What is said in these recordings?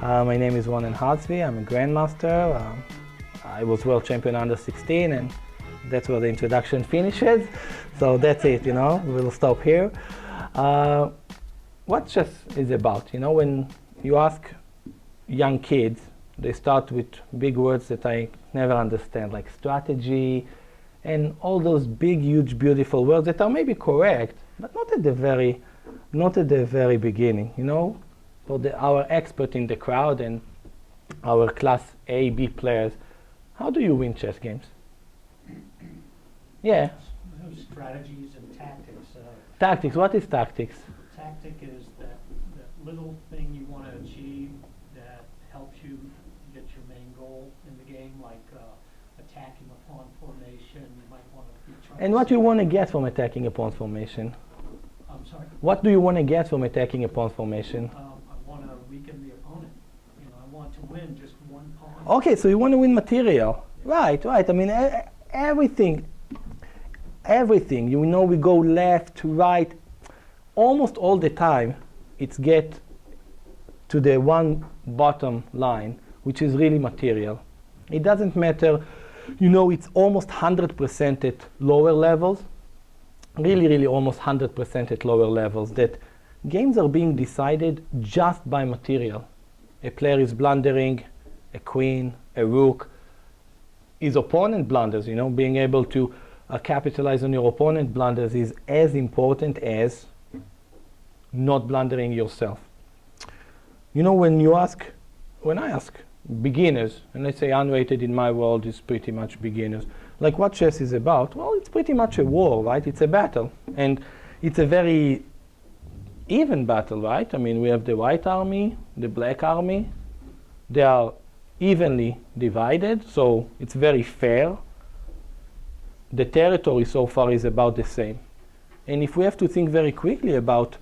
My name is Ronen Har-Zvi. I'm a Grandmaster. I was World Champion under 16, and that's where the introduction finishes. So that's it, we'll stop here. What chess is about? When you ask young kids, they start with big words that I never understand, like strategy, and all those big, huge, beautiful words that are maybe correct, but not at the very beginning, For our expert in the crowd and our class A, B players, how do you win chess games? Yeah. Strategies and tactics. Tactics. What is tactics? Tactic is that little thing you want to achieve that helps you get your main goal in the game, like attacking a pawn formation. You might want to be trying. And what do you want to get from attacking a pawn formation? I'm sorry? What do you want to get from attacking a pawn formation? I want to weaken the opponent. I want to win just one pawn. Okay, so you want to win material. Yeah. Right. I mean, everything, we go left, right, almost all the time, it's get to the one bottom line, which is really material. It doesn't matter, it's almost 100% at lower levels, really almost 100% at lower levels, that games are being decided just by material. A player is blundering, a queen, a rook. His opponent blunders, being able to capitalize on your opponent blunders is as important as not blundering yourself. When I ask beginners, and let's say unrated in my world is pretty much beginners, like what chess is about? Well, it's pretty much a war, right? It's a battle, and it's a very even battle, right? I mean, we have the white army, the black army. They are evenly divided, so it's very fair. The territory so far is about the same. And if we have to think very quickly about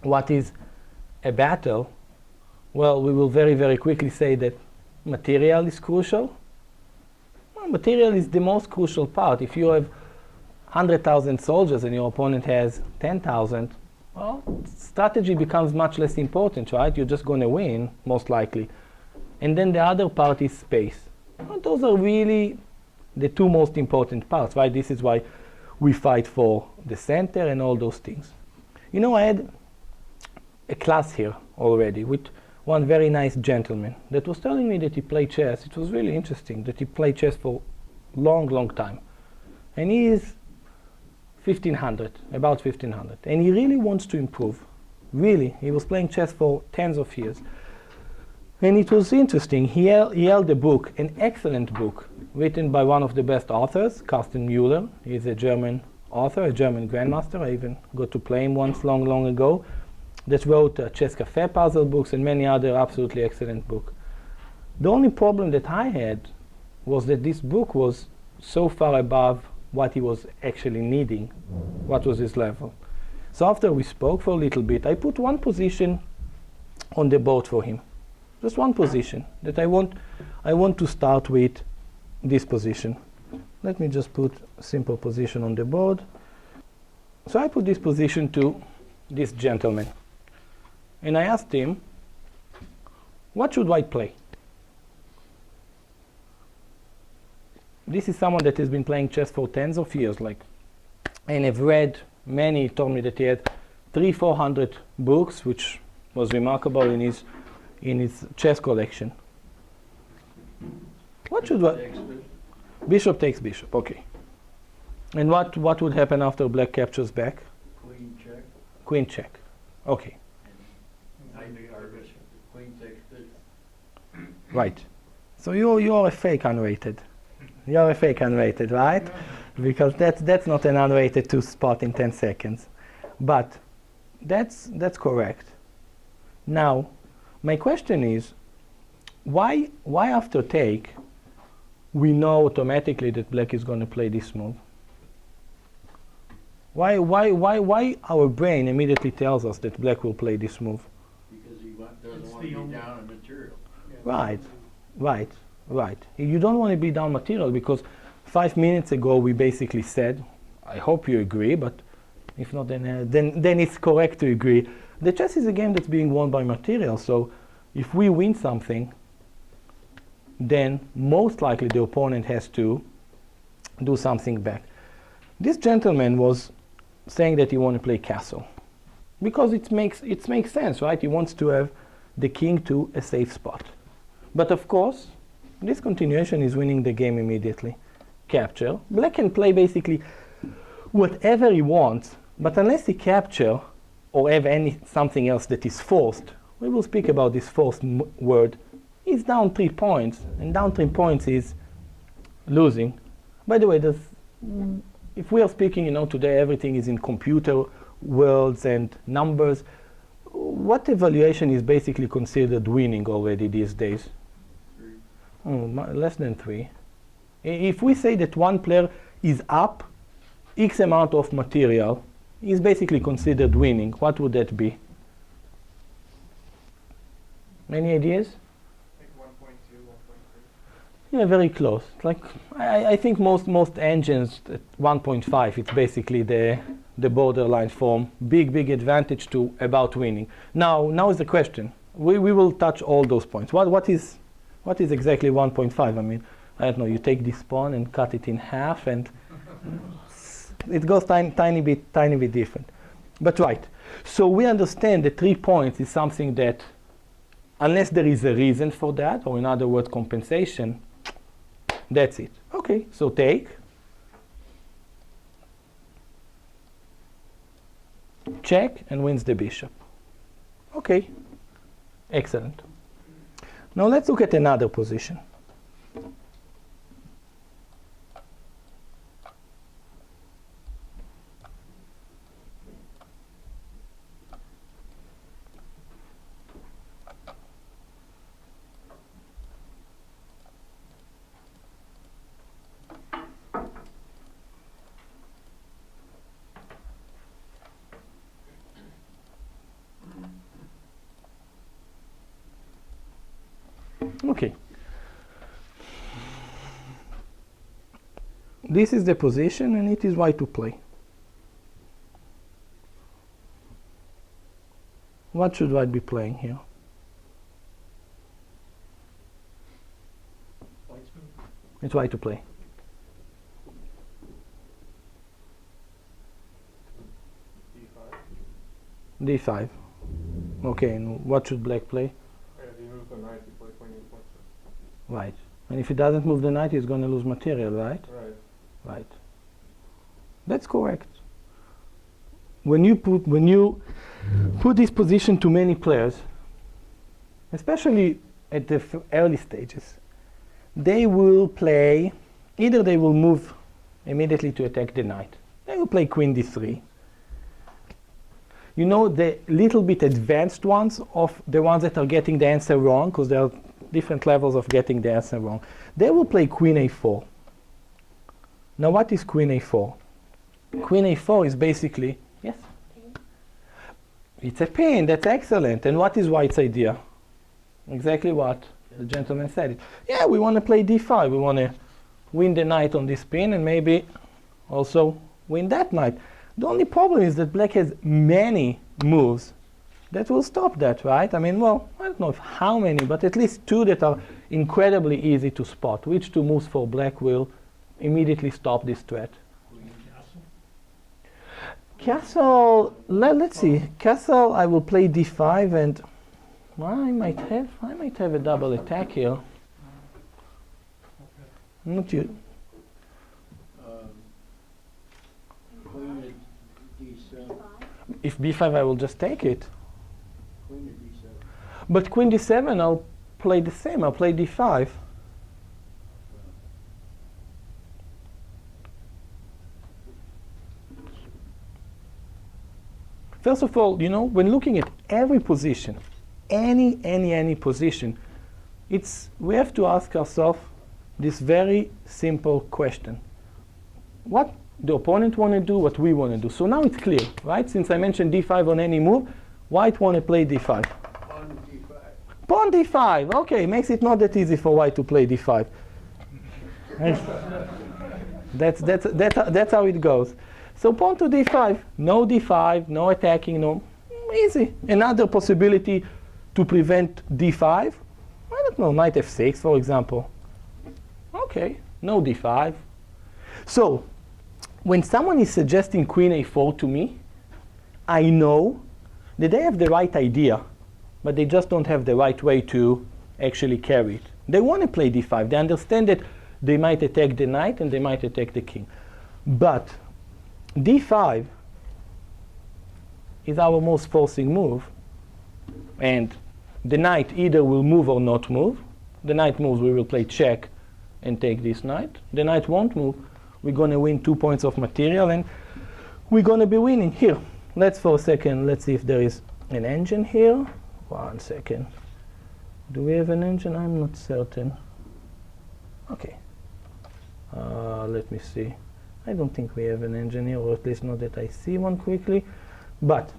what is a battle, well, we will very quickly say that material is crucial. Well, material is the most crucial part. If you have 100,000 soldiers and your opponent has 10,000, well, strategy becomes much less important, right? You're just going to win, most likely. And then the other part is space. Well, those are really the two most important parts, right? This is why we fight for the center and all those things. I had a class here already with one very nice gentleman that was telling me that he played chess. It was really interesting that he played chess for long time. And he is about 1500. And he really wants to improve. Really, he was playing chess for tens of years. And it was interesting. He held a book, an excellent book, written by one of the best authors, Carsten Mueller. He's a German author, a German grandmaster. I even got to play him once long ago. That wrote Chess Cafe puzzle books and many other absolutely excellent books. The only problem that I had was that this book was so far above what he was actually needing, what was his level. So after we spoke for a little bit, I put one position on the board for him. Just one position that I want to start with this position. Let me just put a simple position on the board. So I put this position to this gentleman. And I asked him, what should white play? This is someone that has been playing chess for tens of years, and I've read many. He told me that he had 300-400 books, which was remarkable in his chess collection. What should Bishop takes bishop, okay. And what would happen after black captures back? Queen check. Queen check, okay. Queen takes bishop. Right. So you're a fake unrated. You're a fake unrated, right? Because that's not an unrated to spot in 10 seconds. But that's correct. Now, my question is, why after take we know automatically that black is going to play this move? Why our brain immediately tells us that black will play this move? Because he doesn't want to be down in material. Right. You don't want to be down material because 5 minutes ago we basically said, I hope you agree, but if not, then it's correct to agree. The chess is a game that's being won by material, so if we win something, then most likely the opponent has to do something back. This gentleman was saying that he wants to play castle because it makes sense, right? He wants to have the king to a safe spot. But of course, this continuation is winning the game immediately. Capture. Black can play basically whatever he wants, but unless he capture or have something else that is forced, we will speak about this forced word, he's down 3 points, and down 3 points is losing. By the way, if we are speaking, today everything is in computer worlds and numbers, what evaluation is basically considered winning already these days? 3. Less than 3. If we say that one player is up X amount of material, is basically considered winning, what would that be? Any ideas? Like 1.2, 1.3. Yeah, very close. Like I think most engines at 1.5, it's basically the borderline form. Big advantage to about winning. Now is the question. We will touch all those points. What is exactly 1.5? I mean, I don't know. You take this pawn and cut it in half, and it goes tiny bit different. But right. So we understand that 3 points is something that, unless there is a reason for that, or in other words, compensation, that's it. Okay, so take. Check and wins the bishop. Okay, excellent. Now let's look at another position. Okay. This is the position, and it is white to play. What should white be playing here? White's move. It's white to play. D5. D5. Okay, and what should black play? If you move the knight, you play queen e4. Right. And if he doesn't move the knight, he's going to lose material, right? Right. Right. That's correct. When you put this position to many players, especially at the early stages, they will play, either they will move immediately to attack the knight. They will play queen d3. You know, the little bit advanced ones, of the ones that are getting the answer wrong, because there are different levels of getting the answer wrong, they will play queen a4. Now what is queen a4? Queen a4 is basically, yes? It's a pin, that's excellent. And what is white's idea? Exactly what the gentleman said. Yeah, we want to play d5. We want to win the knight on this pin and maybe also win that knight. The only problem is that black has many moves that will stop that, right? I mean, well, I don't know if how many, but at least 2 that are incredibly easy to spot. Which 2 moves for black will immediately stop this threat? Castle, let's see. Castle, I will play d5, and well, I might have a double attack here. Not you. Queen at d7. If b5, I will just take it. Queen at d7. But queen d7, I'll play the same. I'll play d5. First of all, you know, when looking at every position, any position, we have to ask ourselves this very simple question. What the opponent want to do, what we want to do. So now it's clear, right? Since I mentioned d5 on any move, white want to play d5. Pawn d5. Pawn d5. Okay, makes it not that easy for white to play d5. That's how it goes. So pawn to d5, no attacking, no, easy. Another possibility to prevent d5? I don't know, knight f6, for example. Okay, no d5. So, when someone is suggesting queen a4 to me, I know that they have the right idea, but they just don't have the right way to actually carry it. They want to play d5. They understand that they might attack the knight and they might attack the king. But d5 is our most forcing move, and the knight either will move or not move. The knight moves, we will play check and take this knight. The knight won't move, we're going to win 2 points of material, and we're going to be winning. Here, let's for a second, let's see if there is an engine here. 1 second. Do we have an engine? I'm not certain. Okay. Let me see. I don't think we have an engine here, or at least not that I see one quickly. But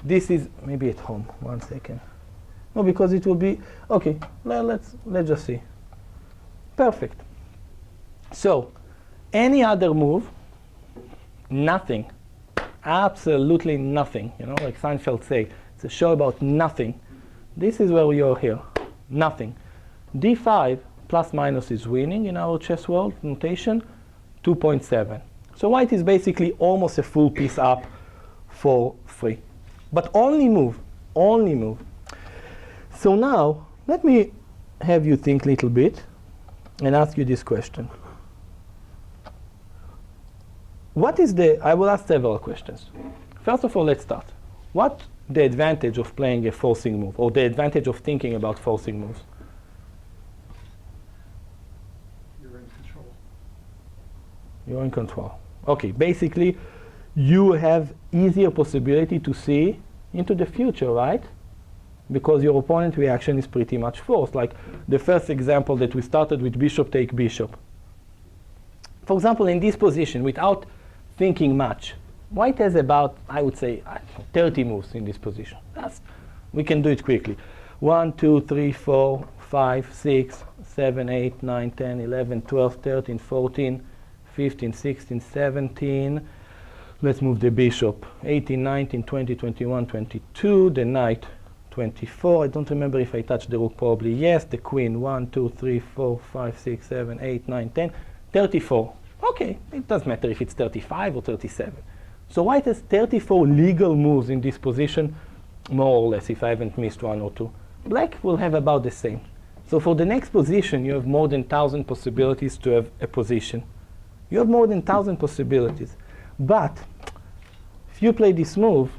this is maybe at home. 1 second. No, because it will be okay. Let's just see. Perfect. So, any other move? Nothing. Absolutely nothing. You know, like Seinfeld say, it's a show about nothing. This is where we are here. Nothing. d5 plus minus is winning in our chess world notation. 2.7. So white is basically almost a full piece up for free. But only move. Only move. So now, let me have you think a little bit and ask you this question. What is I will ask several questions. First of all, let's start. What the advantage of playing a forcing move, or the advantage of thinking about forcing moves? You're in control. You're in control. Okay, basically, you have easier possibility to see into the future, right? Because your opponent reaction is pretty much forced. Like the first example that we started with bishop take bishop. For example, in this position, without thinking much, white has about, I would say, 30 moves in this position. We can do it quickly. 1, 2, 3, 4, 5, 6, 7, 8, 9, 10, 11, 12, 13, 14, 15, 16, 17. Let's move the bishop. 18, 19, 20, 21, 22. The knight, 24. I don't remember if I touched the rook, probably yes. The queen, 1, 2, 3, 4, 5, 6, 7, 8, 9, 10. 34. Okay, it doesn't matter if it's 35 or 37. So white has 34 legal moves in this position, more or less, if I haven't missed one or two. Black will have about the same. So for the next position, you have more than 1,000 possibilities to have a position. You have more than 1,000 possibilities. But if you play this move,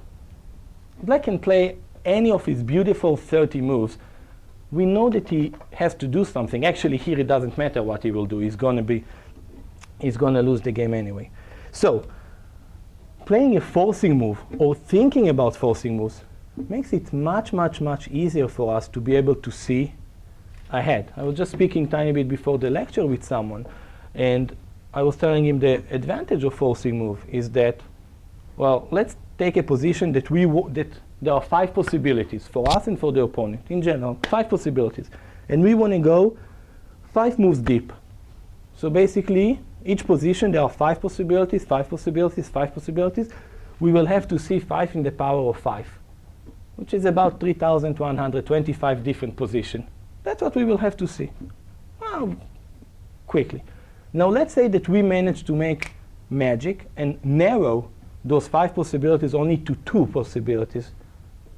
black can play any of his beautiful 30 moves. We know that he has to do something. Actually, here it doesn't matter what he will do. He's going to lose the game anyway. So playing a forcing move or thinking about forcing moves makes it much, much, much easier for us to be able to see ahead. I was just speaking a tiny bit before the lecture with someone, and I was telling him the advantage of forcing move is that, well, let's take a position that that there are 5 possibilities for us and for the opponent. In general, 5 possibilities. And we want to go 5 moves deep. So basically, each position, there are 5 possibilities, 5 possibilities, 5 possibilities. We will have to see 5 in the power of 5, which is about 3,125 different positions. That's what we will have to see. Well, quickly. Now let's say that we manage to make magic and narrow those 5 possibilities only to 2 possibilities.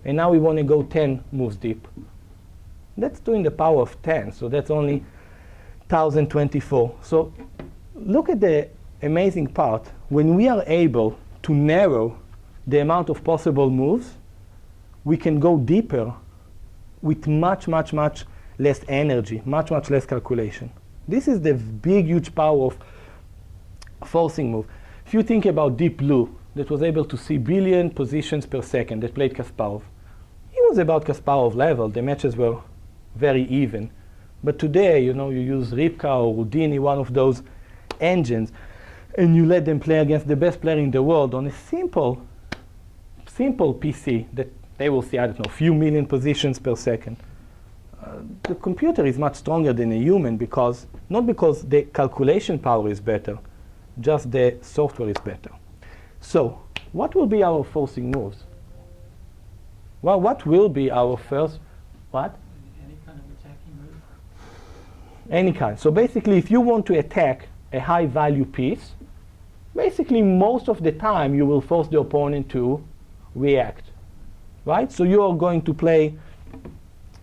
And now we want to go 10 moves deep. That's doing the power of 10, so that's only 1,024. So look at the amazing part. When we are able to narrow the amount of possible moves, we can go deeper with much, much, much less energy, much, much less calculation. This is the big, huge power of forcing move. If you think about Deep Blue, that was able to see billion positions per second, that played Kasparov. He was about Kasparov level. The matches were very even. But today, you know, you use Ripka or Houdini, one of those engines, and you let them play against the best player in the world on a simple PC that they will see, I don't know, a few million positions per second. The computer is much stronger than a human because, not because the calculation power is better, just the software is better. So, what will be our forcing moves? Well, what will be our first, what? Any kind of attacking move? Any kind. So basically, if you want to attack a high value piece, basically most of the time you will force the opponent to react, right? So you are going to play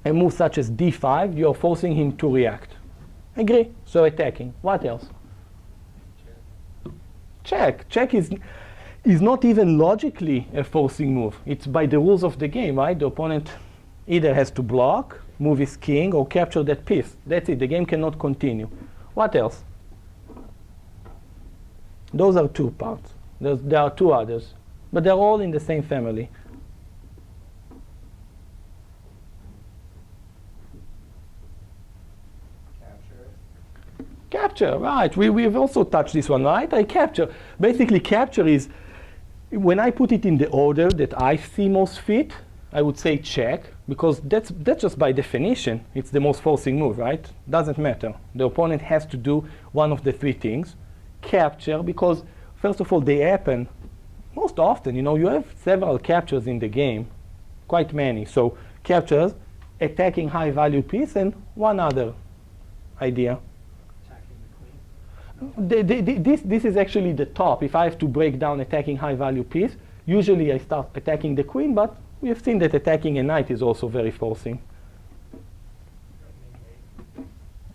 a move such as d5, you're forcing him to react. Agree? So attacking. What else? Check. Check is not even logically a forcing move. It's by the rules of the game, right? The opponent either has to block, move his king, or capture that piece. That's it. The game cannot continue. What else? Those are two parts. There are two others, but they're all in the same family. Capture, right. We've also touched this one, right? I capture. Basically, capture is, when I put it in the order that I see most fit, I would say check, because that's just by definition. It's the most forcing move, right? Doesn't matter. The opponent has to do one of the three things. Capture, because first of all, they happen most often. You know, you have several captures in the game, quite many. So captures, attacking high value piece, and one other idea. This is actually the top. If I have to break down attacking high value piece, usually I start attacking the queen, but we have seen that attacking a knight is also very forcing.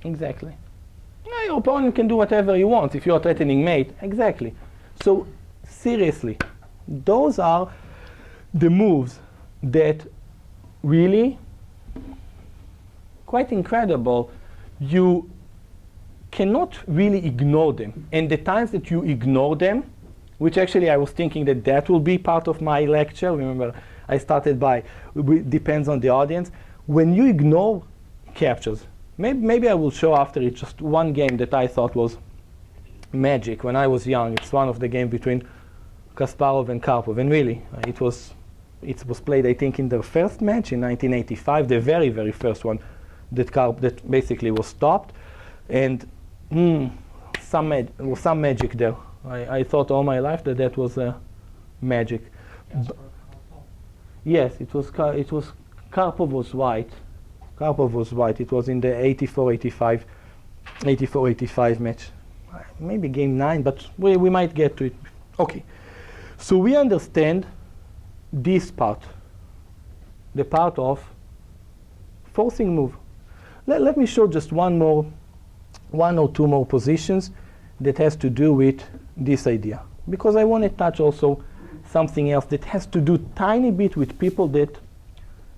Exactly. Yeah, your opponent can do whatever he wants if you're threatening mate. Exactly. So seriously, those are the moves that really quite incredible. You cannot really ignore them. And the times that you ignore them, which actually I was thinking that will be part of my lecture. Remember, I started by, depends on the audience. When you ignore captures, maybe I will show after it just one game that I thought was magic when I was young. It's one of the games between Kasparov and Karpov. And really, it was played, I think, in the first match in 1985, the very, very first one that basically was stopped. And some magic there. I thought all my life that was magic. Yes, it was Karpov was white. Karpov was white. It was in the 84-85 match. Maybe game 9, but we might get to it. Okay. So we understand this part, the part of forcing move. Let me show just one or two more positions that has to do with this idea, because I want to touch also something else that has to do tiny bit with people that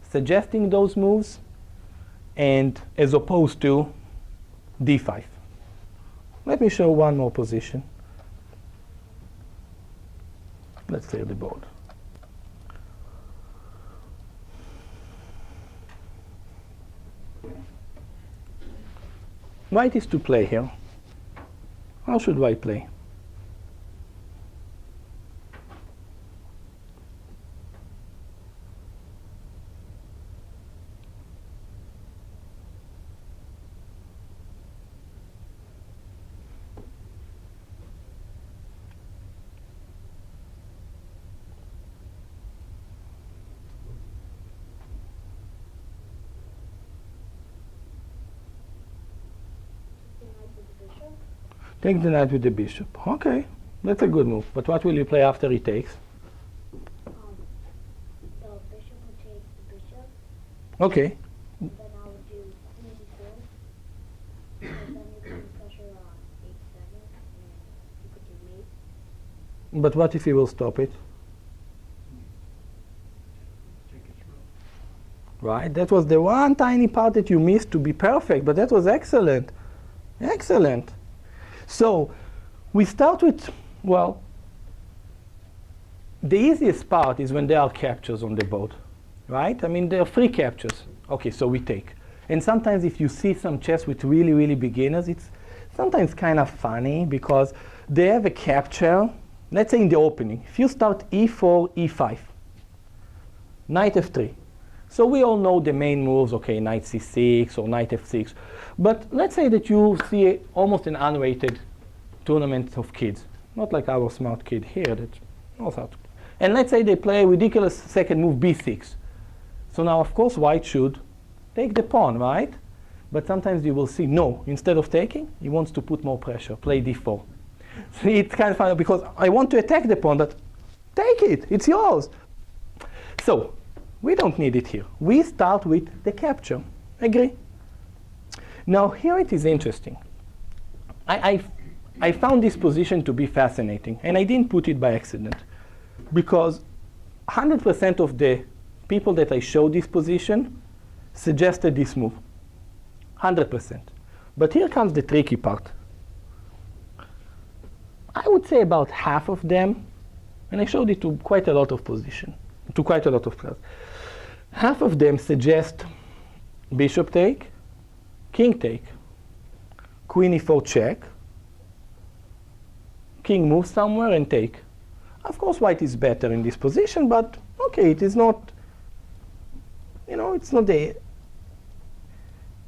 suggesting those moves, and as opposed to d5. Let me show one more position. Let's clear the board. White is to play here. How should white play? Take the knight with the bishop. Okay, that's a good move. But what will you play after he takes? The bishop will take the bishop. Okay. Then I would do queen d4. And then you can pressure on h7. And you could do mate. But what if he will stop it? Right, that was the one tiny part that you missed to be perfect, but that was excellent. Excellent. So we start with, well, the easiest part is when there are captures on the board, right? I mean, there are 3 captures. Okay, so we take. And sometimes if you see some chess with really, really beginners, it's sometimes kind of funny because they have a capture, let's say in the opening. If you start e4, e5, knight f3. So we all know the main moves, okay, knight c6 or knight f6. But let's say that you see almost an unrated tournament of kids, not like our smart kid here that knows how to. And let's say they play a ridiculous second move b6. So now, of course, white should take the pawn, right? But sometimes you will see, no, instead of taking, he wants to put more pressure, play d4. So it's kind of funny because I want to attack the pawn, but take it, it's yours. So we don't need it here. We start with the capture. Agree? Now here it is interesting. I found this position to be fascinating, and I didn't put it by accident, because 100% of the people that I showed this position suggested this move. 100%. But here comes the tricky part. I would say about half of them, and I showed it to quite a lot of position, to quite a lot of players. Half of them suggest bishop take, king take, queen e4 check, king moves somewhere and take. Of course, white is better in this position, but okay, it is not, it's not the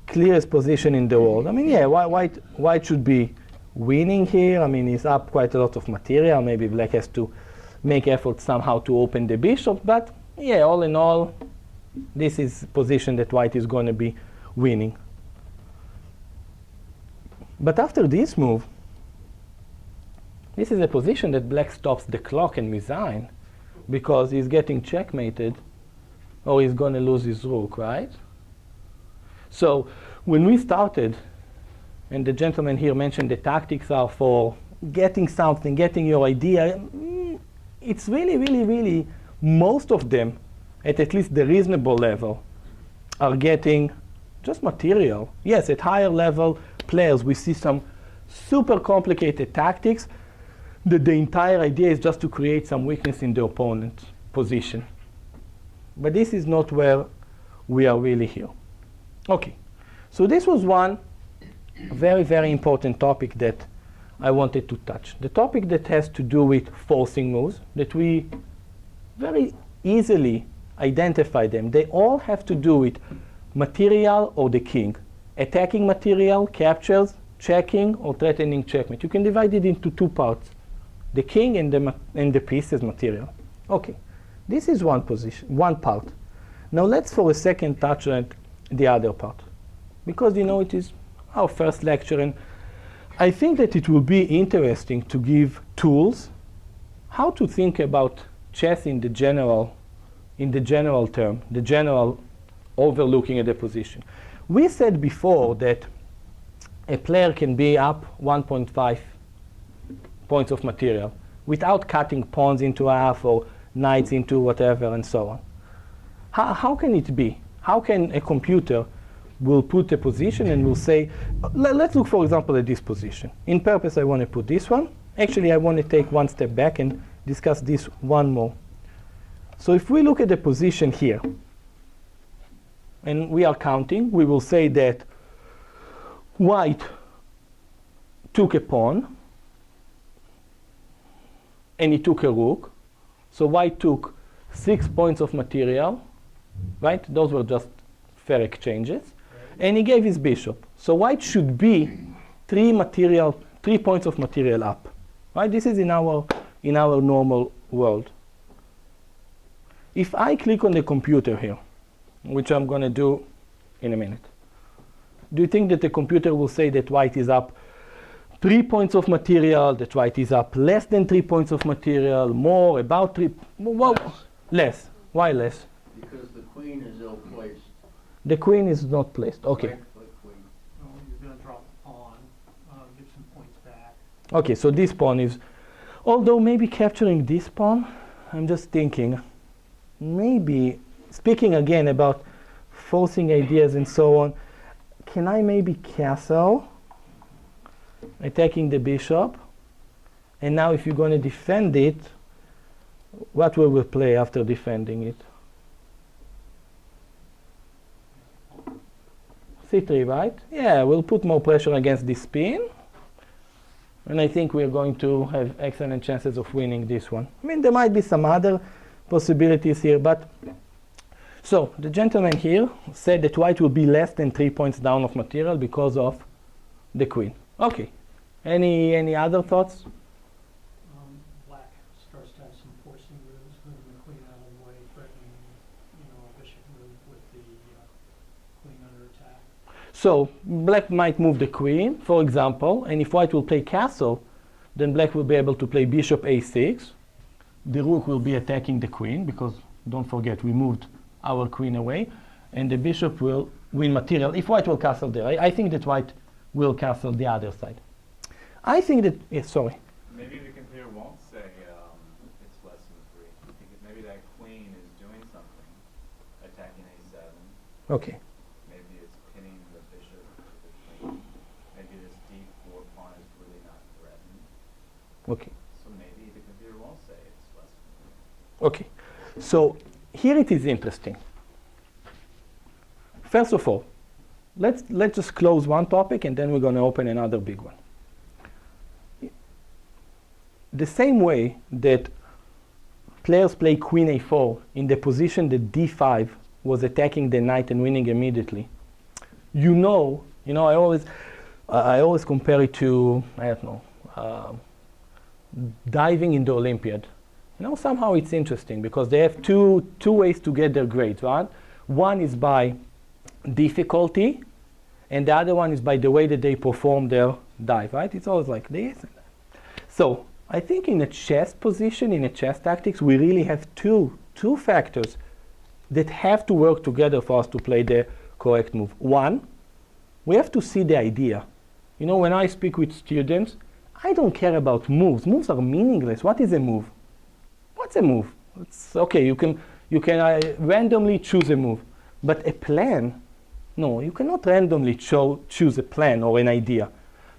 clearest position in the world. I mean, yeah, white should be winning here. I mean, he's up quite a lot of material. Maybe black has to make effort somehow to open the bishop, but yeah, all in all, this is a position that white is going to be winning. But after this move, this is a position that black stops the clock and resign because he's getting checkmated or he's going to lose his rook, right? So when we started, and the gentleman here mentioned the tactics are for getting something, getting your idea, it's really, really, really, most of them, at least the reasonable level, are getting just material. Yes, at higher level players, we see some super complicated tactics that the entire idea is just to create some weakness in the opponent's position. But this is not where we are really here. Okay, so this was one very, very important topic that I wanted to touch. The topic that has to do with forcing moves, that we very easily identify them. They all have to do with material or the king. Attacking material, captures, checking, or threatening checkmate. You can divide it into two parts. The king and the piece as material. Okay, this is one position, one part. Now let's for a second touch on the other part. Because it is our first lecture, and I think that it will be interesting to give tools how to think about chess in the general term, the general overlooking at the position. We said before that a player can be up 1.5 points of material without cutting pawns into half or knights into whatever and so on. How can it be? How can a computer will put a position and will say, let's look for example at this position. In purpose I want to put this one. Actually I want to take one step back and discuss this one more. So if we look at the position here, and we are counting, we will say that white took a pawn, and he took a rook. So white took 6 points of material, right? Those were just fair exchanges. And he gave his bishop. So white should be 3 points of material up, right? This is in our normal world. If I click on the computer here, which I'm going to do in a minute, do you think that the computer will say that white is up 3 points of material, that white is up less than 3 points of material, more, about 3, well, less. Why less? Because the queen is ill-placed. The queen is not placed. Okay. Right-foot queen. Well, you're going to drop a pawn, get some points back. Okay, so this pawn is, although maybe capturing this pawn, I'm just thinking, maybe, speaking again about forcing ideas and so on, can I maybe castle, attacking the bishop, and now if you're going to defend it, what will we play after defending it? C3, right? Yeah, we'll put more pressure against this spin, and I think we're going to have excellent chances of winning this one. I mean, there might be some other possibilities here, but so the gentleman here said that white will be less than 3 points down of material because of the queen. Okay. Any other thoughts? Black starts to have some forcing moves, moving the queen out of the way, threatening, a bishop move. So black might move the queen, for example, and if white will play castle, then black will be able to play bishop a6. The rook will be attacking the queen, because don't forget we moved our queen away, and the bishop will win material if white will castle there. I think that white will castle the other side. I think that, yes, sorry. Maybe the computer won't say it's less than 3. Because maybe that queen is doing something, attacking a7. Okay. Maybe it's pinning the bishop to the queen. Maybe this d4 pawn is really not threatened. Okay. So maybe the computer won't say it's less than 3. Okay. So here it is interesting. First of all, let's just close one topic and then we're going to open another big one. The same way that players play queen a4 in the position that d5 was attacking the knight and winning immediately, I always compare it to, I don't know, diving in the Olympiad. Somehow it's interesting because they have two ways to get their grades, right? One is by difficulty, and the other one is by the way that they perform their dive, right? It's always like this and that. So I think in a chess position, in a chess tactics, we really have two factors that have to work together for us to play the correct move. One, we have to see the idea. When I speak with students, I don't care about moves. Moves are meaningless. What is a move? What's a move? It's okay, you can randomly choose a move. But a plan, no, you cannot randomly choose a plan or an idea.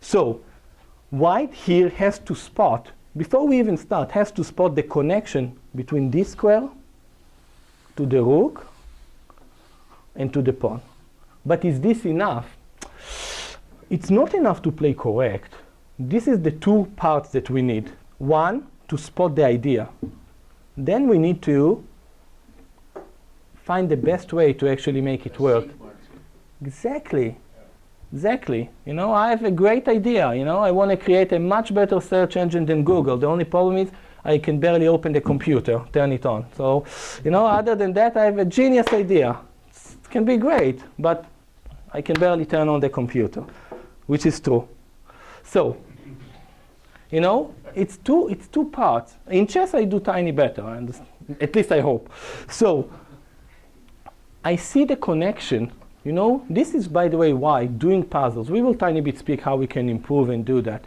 So white here has to spot, before we even start, has to spot the connection between this square to the rook and to the pawn. But is this enough? It's not enough to play correct. This is the two parts that we need. One, to spot the idea. Then we need to find the best way to actually make it work. Exactly. I have a great idea. I want to create a much better search engine than Google. The only problem is I can barely open the computer, turn it on. So, other than that, I have a genius idea. It can be great, but I can barely turn on the computer, which is true. So, it's two parts. In chess, I do tiny better. At least I hope. So, I see the connection. This is, by the way, why doing puzzles. We will tiny bit speak how we can improve and do that.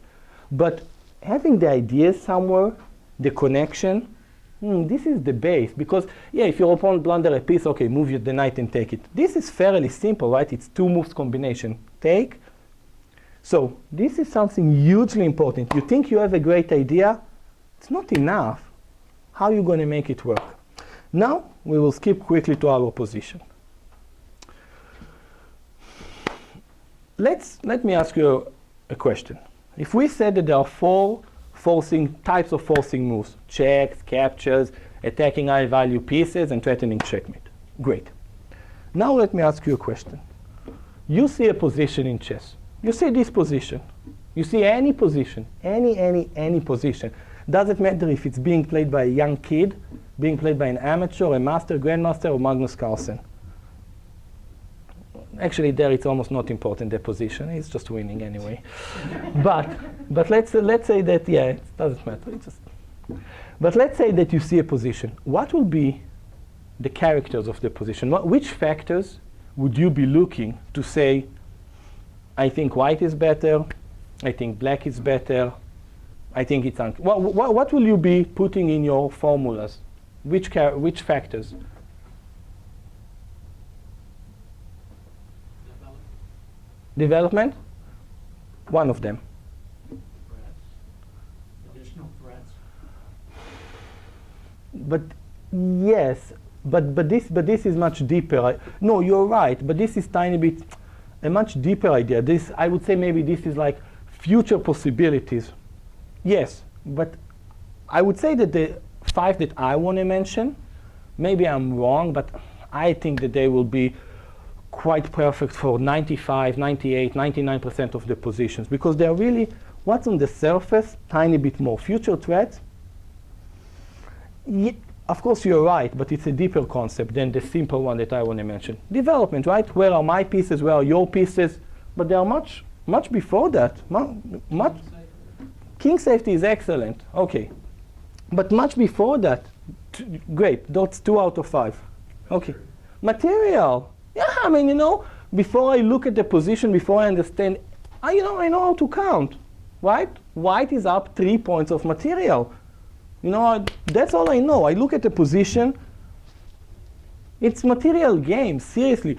But having the ideas somewhere, the connection, this is the base. Because, if your opponent blunder a piece, okay, move the knight and take it. This is fairly simple, right? It's two moves combination. Take. So this is something hugely important. You think you have a great idea? It's not enough. How are you going to make it work? Now, we will skip quickly to our position. Let me ask you a question. If we said that there are four types of forcing moves, checks, captures, attacking high-value pieces, and threatening checkmate. Great. Now let me ask you a question. You see a position in chess. You see this position. You see any position, any position. Doesn't matter if it's being played by a young kid, being played by an amateur, a master, grandmaster, or Magnus Carlsen. Actually, there it's almost not important, the position. It's just winning anyway. but let's say that, it doesn't matter. But let's say that you see a position. What will be the characters of the position? Which factors would you be looking to say, I think white is better, I think black is better, I think it's what will you be putting in your formulas? Which factors? Development? One of them. Threats. Additional threats. But yes, but this is much deeper. No, you're right, but this is tiny bit a much deeper idea. This, I would say, maybe this is like future possibilities. Yes, but I would say that the 5 that I want to mention, maybe I'm wrong, but I think that they will be quite perfect for 95, 98, 99% of the positions, because they're really what's on the surface, tiny bit more. Future threats, of course you're right, but it's a deeper concept than the simple one that I want to mention. Development, right? Where are my pieces? Where are your pieces? But they are much before that. Much. King safety is excellent. Okay. But much before that, great. That's 2 out of 5. Okay. Material. Yeah, I mean, before I look at the position, before I understand, I know how to count, right? White is up 3 points of material. That's all I know. I look at the position. It's material game, seriously.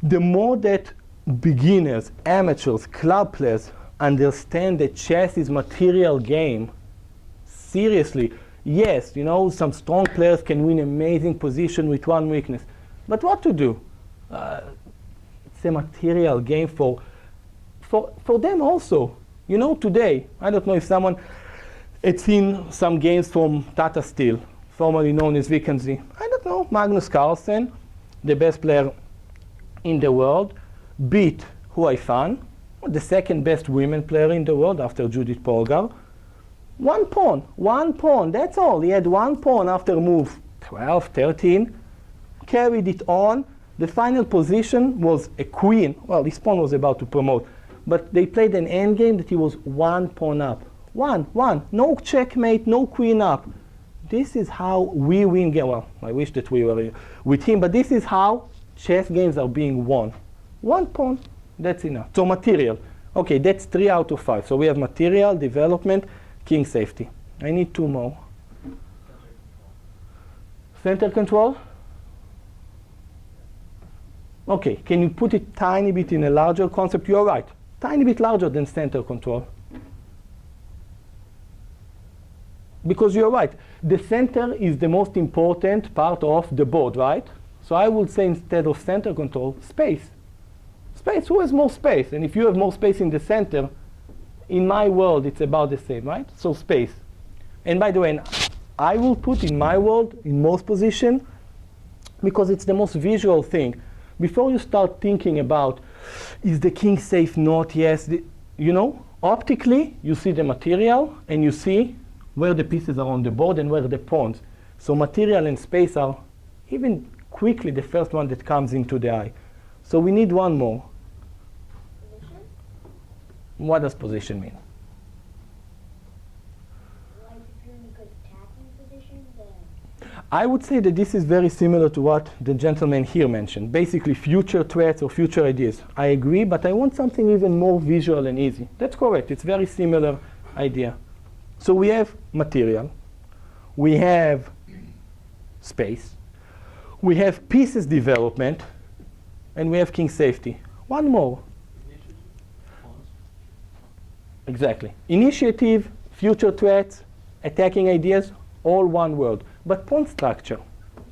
The more that beginners, amateurs, club players understand that chess is material game, seriously, yes, some strong players can win amazing position with one weakness. But what to do? It's a material game for them also. Today, I don't know if someone had seen some games from Tata Steel, formerly known as Vikensy. I don't know, Magnus Carlsen, the best player in the world, beat Hui Fan, the second best women player in the world after Judith Polgar. 1 pawn, that's all. He had 1 pawn after move 12, 13, carried it on. The final position was a queen. Well, his pawn was about to promote, but they played an endgame that he was 1 pawn up. 1. No checkmate, no queen up. This is how we win game. Well, I wish that we were with him, but this is how chess games are being won. 1 pawn, that's enough. So material. Okay, that's 3 out of 5. So we have material, development, king safety. I need 2 more. Center control? Okay, can you put it tiny bit in a larger concept? You're right. Tiny bit larger than center control. Because you're right. The center is the most important part of the board, right? So I would say instead of center control, space. Space, who has more space? And if you have more space in the center, in my world, it's about the same, right? So space. And by the way, I will put in my world, in most position, because it's the most visual thing. Before you start thinking about, is the king safe, not, yes, optically, you see the material, and you see where the pieces are on the board and where the pawns. So material and space are even quickly the first one that comes into the eye. So we need 1 more. Position? What does position mean? Like if you're in a good attacking position, then I would say that this is very similar to what the gentleman here mentioned. Basically future threats or future ideas. I agree, but I want something even more visual and easy. That's correct. It's very similar idea. So we have material. We have space. We have pieces development. And we have king safety. 1 more. Exactly. Initiative, future threats, attacking ideas, all 1 word. But pawn structure.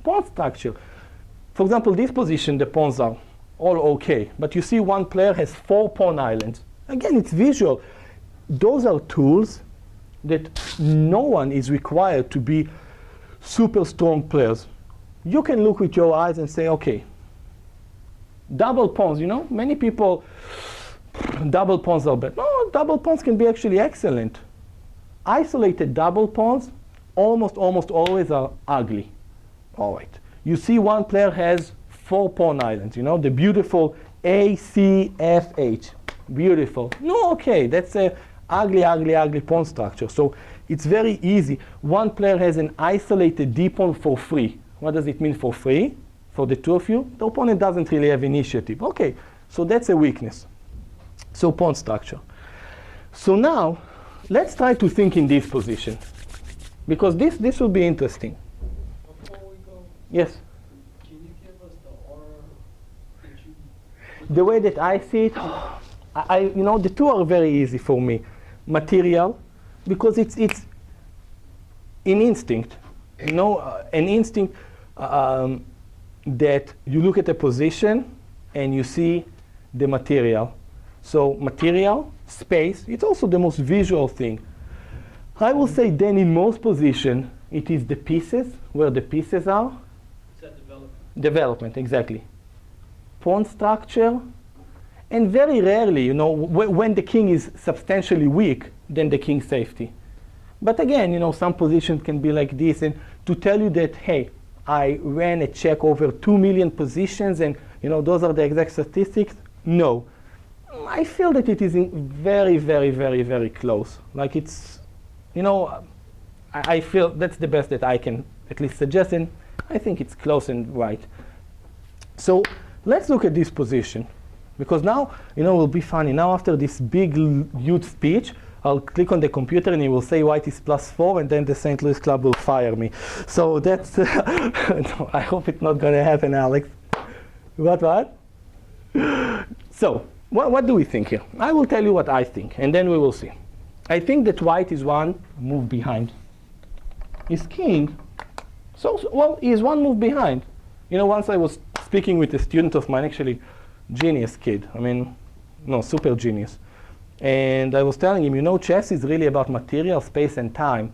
Pawn structure. For example, this position, the pawns are all okay. But you see 1 player has 4 pawn islands. Again, it's visual. Those are tools that no one is required to be super strong players. You can look with your eyes and say, okay, double pawns, many people, double pawns are bad. No, double pawns can be actually excellent. Isolated double pawns almost always are ugly. All right. You see 1 player has 4 pawn islands, the beautiful A, C, F, H. Beautiful. No, okay, that's a ugly pawn structure. So it's very easy. 1 player has an isolated D pawn for free. What does it mean for free? For the 2 of you, the opponent doesn't really have initiative. Okay, so that's a weakness. So pawn structure. So now, let's try to think in this position, because this will be interesting. Before we go, Yes? can you give us the order that you... The way that I see it, the 2 are very easy for me. Material, because it's in instinct, an instinct that you look at a position and you see the material. So material, space, it's also the most visual thing. I will say then in most position, it is the pieces, where the pieces are. Is that development? Development, exactly. Pawn structure, and very rarely, when the king is substantially weak, then the king safety. But again, you know, some positions can be like this, and to tell you that, hey, I ran a check over 2 million positions, and you know, those are the exact statistics. No, I feel that it is very, very, very, very close. Like it's, you know, I feel that's the best that I can at least suggest, and I think it's close and right. So let's look at this position, because now, you know, it will be funny. Now after this big, huge speech, I'll click on the computer and it will say white is +4, and then the St. Louis Club will fire me. So that's, no, I hope it's not gonna happen, Alex. What? So, what do we think here? I will tell you what I think, and then we will see. I think that white is one move behind. Is king, well, he is one move behind. You know, once I was speaking with a student of mine, actually, genius kid, I mean, no, super genius. And I was telling him, you know, chess is really about material, space, and time.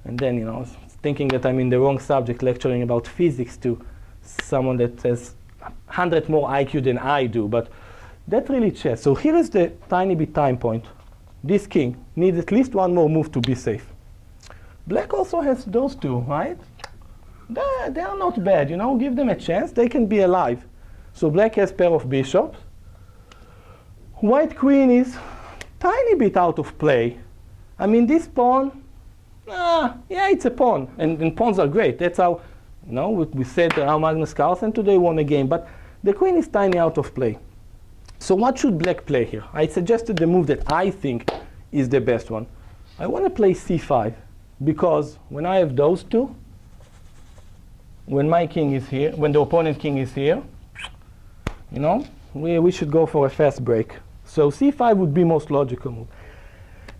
And then, you know, I was thinking that I'm in the wrong subject, lecturing about physics to someone that has 100 more IQ than I do. But that's really chess. So here is the tiny bit time point. This king needs at least one more move to be safe. Black also has those two, right? They are not bad, you know, give them a chance, they can be alive. So black has pair of bishops. White queen is tiny bit out of play. I mean, this pawn, yeah, it's a pawn, and pawns are great. That's how, you know, we said how Magnus Carlsen today won a game, but the queen is tiny out of play. So what should black play here? I suggested the move that I think is the best one. I want to play c5, because when I have those two, when my king is here, when the opponent king is here, you know, we should go for a fast break. So c5 would be most logical move.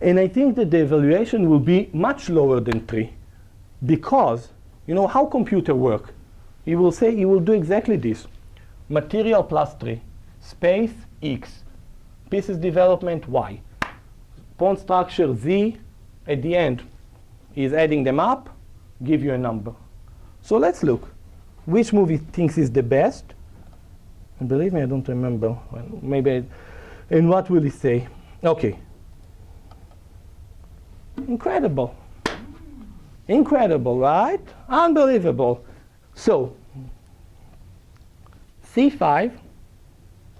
And I think that the evaluation will be much lower than 3, because, you know, how computer work? He will say, he will do exactly this. Material +3, space x, pieces development y, pawn structure z, at the end, he's adding them up, give you a number. So let's look. Which move he thinks is the best? And believe me, I don't remember. Well, maybe. And what will he say? Okay. Incredible. Incredible, right? Unbelievable. So, c5,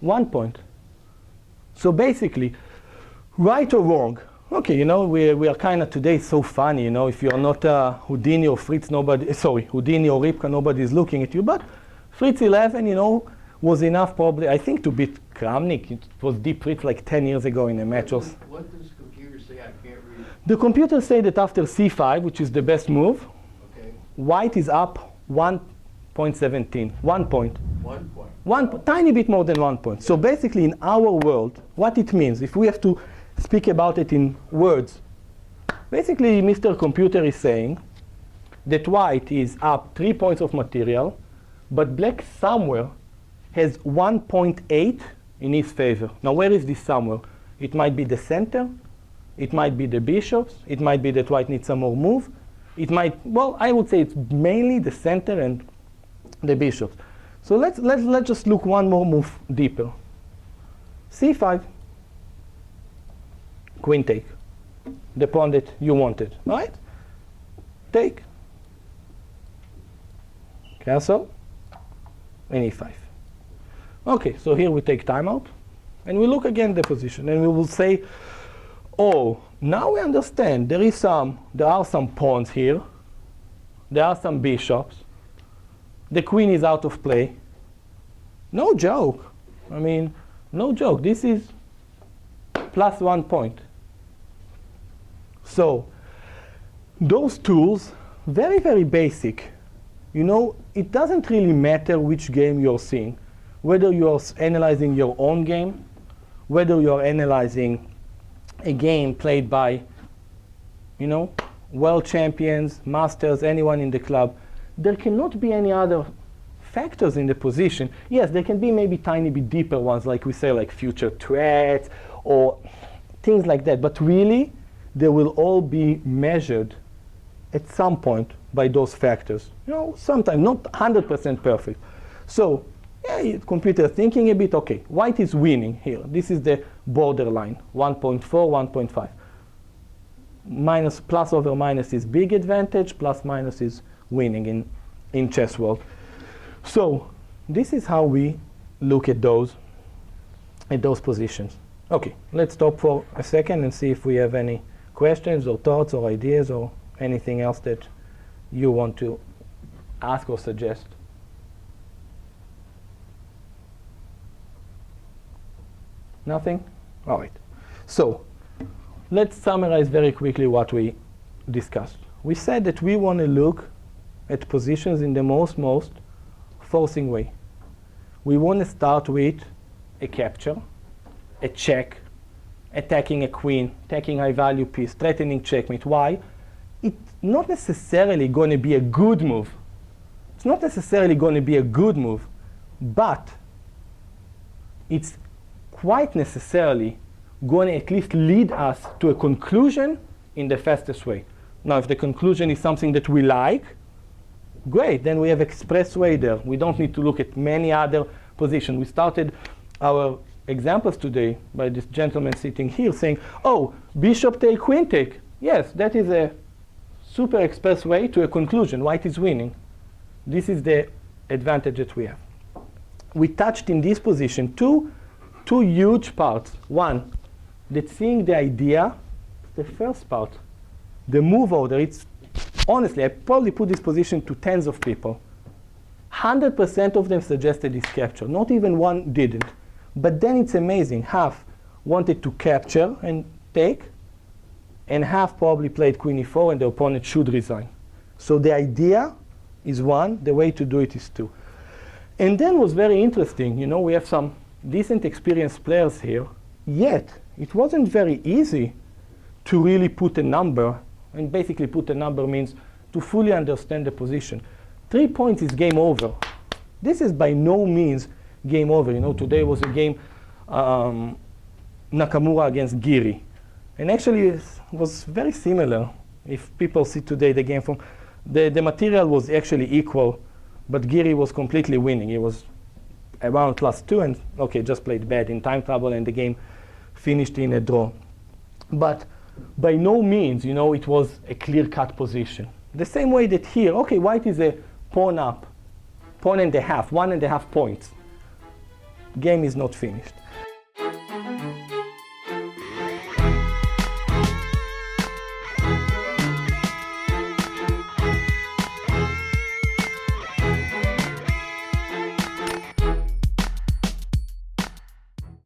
1 point. So basically, right or wrong? Okay, you know, we are kind of today so funny, you know, if you're not Houdini or Fritz, Houdini or Ripka, nobody is looking at you. But Fritz 11, you know, was enough probably, I think, to beat Kramnik. It was deep Fritz like 10 years ago in a match. What does the computer say? I can't read. The computer say that after c5, which is the best move, Okay. white is up 1.17, 1 point. 1 point. Tiny bit more than 1 point. So basically in our world, what it means, if we have to speak about it in words, basically Mr. Computer is saying that white is up 3 points of material, but black somewhere has 1.8 in his favor. Now where is this somewhere? It might be the center, it might be the bishops, it might be that white needs some more move, it might, well, I would say it's mainly the center and the bishops. So let's just look one more move deeper. c5, queen take, the pawn that you wanted, right? Take, castle, and e5. Okay, so here we take timeout, and we look again the position, and we will say, oh, now we understand there are some pawns here, there are some bishops, the queen is out of play. No joke. I mean, no joke. This is plus 1 point. So those tools, very, very basic. You know, it doesn't really matter which game you're seeing, whether you're analyzing your own game, whether you're analyzing a game played by, you know, world champions, masters, anyone in the club. There cannot be any other factors in the position. Yes, there can be maybe tiny bit deeper ones, like we say, like future threats or things like that. But really, they will all be measured at some point by those factors. You know, sometimes not 100% perfect. So, yeah, computer thinking a bit, okay, white is winning here. This is the borderline, 1.4, 1.5. minus, plus over minus is big advantage, plus minus is winning in chess world. So this is how we look at those positions. Okay, let's stop for a second and see if we have any questions or thoughts or ideas or anything else that you want to ask or suggest. Nothing? All right. So let's summarize very quickly what we discussed. We said that we want to look at positions in the most forcing way. We want to start with a capture, a check, attacking a queen, taking high value piece, threatening checkmate. Why? It's not necessarily going to be a good move. It's not necessarily going to be a good move, but it's quite necessarily going to at least lead us to a conclusion in the fastest way. Now, if the conclusion is something that we like, great, then we have expressway there. We don't need to look at many other positions. We started our examples today by this gentleman sitting here saying, oh, bishop take, queen take. Yes, that is a super express way to a conclusion. White is winning. This is the advantage that we have. We touched in this position two huge parts. One, that seeing the idea, the first part, the move order. It's honestly, I probably put this position to tens of people. 100% of them suggested this capture. Not even one didn't. But then it's amazing. Half wanted to capture and take, and half probably played queen e4 and the opponent should resign. So the idea is one, the way to do it is two. And then was very interesting. You know, we have some decent experienced players here, yet it wasn't very easy to really put a number, and basically put a number means to fully understand the position. 3 points is game over. This is by no means game over. You know, today was a game Nakamura against Giri. And actually it was very similar. If people see today the game from, the material was actually equal, but Giri was completely winning. He was around +2 and, okay, just played bad in time trouble and the game finished in a draw. But by no means, you know, it was a clear-cut position. The same way that here, okay, white is a pawn up, pawn and a half, 1.5 points. Game is not finished.